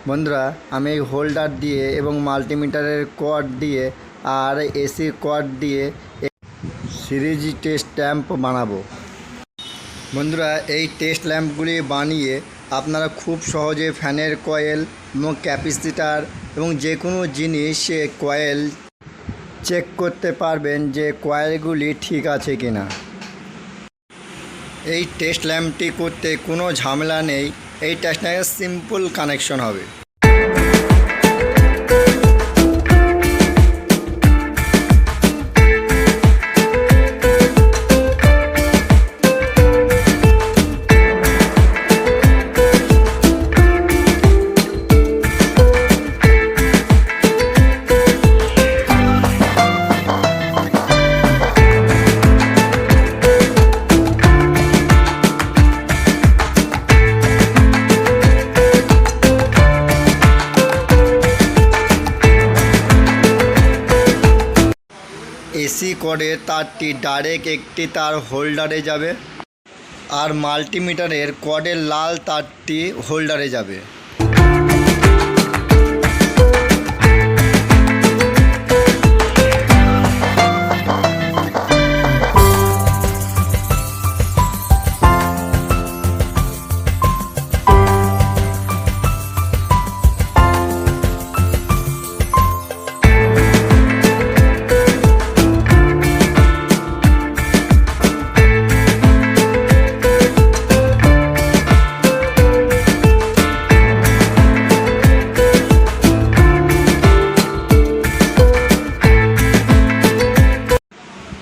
বন্ধুরা, আমি এই হোল্ডার দিয়ে এবং মাল্টিমিটারের কর্ড দিয়ে আর এসি কর্ড দিয়ে সিরিজ টেস্ট ল্যাম্প বানাবো। বন্ধুরা, এই টেস্ট ল্যাম্পগুলি বানিয়ে আপনারা খুব সহজে ফ্যানের কয়েল এবং ক্যাপাসিটার এবং যে কোনো জিনিস কয়েল চেক করতে পারবেন যে কয়েলগুলি ঠিক আছে কিনা। এই টেস্ট ল্যাম্পটি করতে কোনো ঝামেলা নেই। এই টেস্ট ল্যাম্পের সিম্পল কানেকশন হবে। এসি কর্ডের তারটি ডাইরেক্ট একটি তার হোল্ডারে যাবে আর মাল্টিমিটারের কর্ডের লাল তারটি হোল্ডারে যাবে।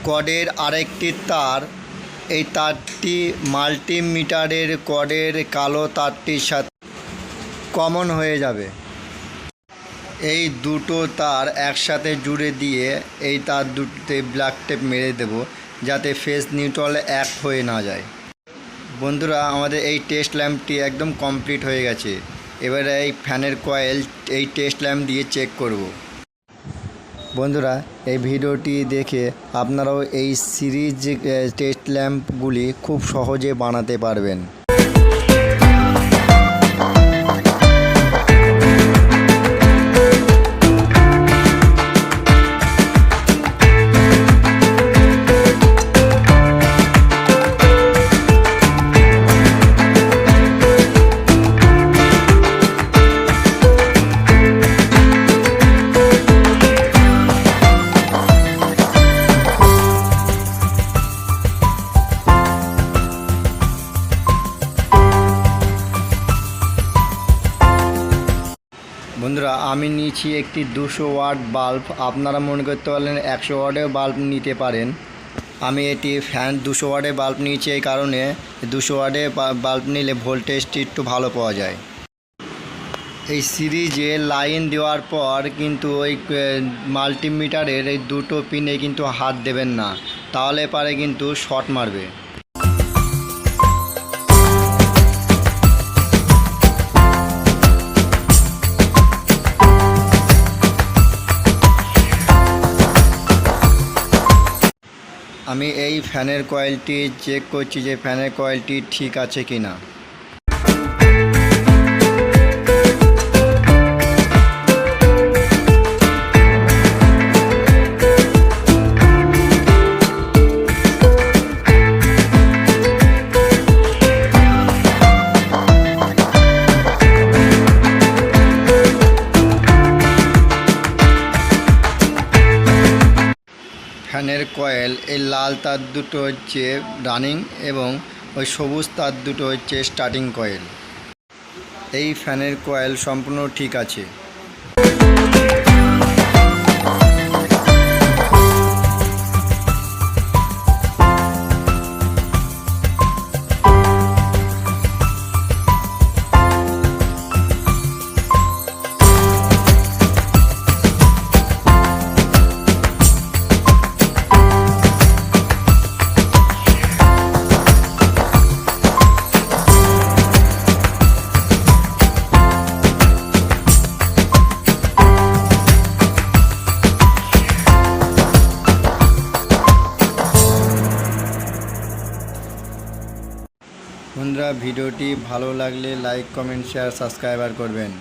কর্ডের আরেকটি তার, এই তারটি মাল্টিমিটারের কর্ডের কালো তারটির সাথে কমন হয়ে যাবে। এই দুটো তার একসাথে জুড়ে দিয়ে এই তার দুটোতে ব্ল্যাক টেপ মেরে দেব যাতে ফেজ নিউট্রাল এক হয়ে না যায়। বন্ধুরা, আমাদের এই টেস্ট ল্যাম্পটি একদম কমপ্লিট হয়ে গেছে। এবারে এই ফ্যানের কয়েল এই টেস্ট ল্যাম্প দিয়ে চেক করব। বন্ধুরা, এই ভিডিওটি দেখে আপনারাও এই সিরিজ টেস্ট ল্যাম্পগুলি খুব সহজে বানাতে পারবেন। বন্ধুরা, আমি নিয়েছি একটি 200 ওয়াট বাল্ব। আপনারা মনে করতে পারলেন 100 ওয়াটের বাল্ব নিতে পারেন। আমি এটি ফ্যান 200 ওয়াটের বাল্ব নিয়েছি এই কারণে 200 ওয়াটের বাল্ব নিলে ভোল্টেজটি একটু ভালো পাওয়া যায়। এই সিরিজে লাইন দেওয়ার পর কিন্তু ওই মাল্টিমিটারের এই দুটো পিনে কিন্তু হাত দেবেন না, তাহলে পারে কিন্তু শর্ট মারবে। আমি এই ফ্যানের কয়েলটি চেক করছি যে ফ্যানের কয়েলটি ঠিক আছে কি না। ফ্যানের কয়েল এই লাল তার দুটো হচ্ছে রানিং এবং ওই সবুজ তার দুটো হচ্ছে স্টার্টিং কয়েল। এই ফ্যানের কয়েল সম্পূর্ণ ঠিক আছে। বন্ধুরা, ভিডিওটি ভালো লাগলে লাইক, কমেন্ট, শেয়ার, সাবস্ক্রাইব করবেন।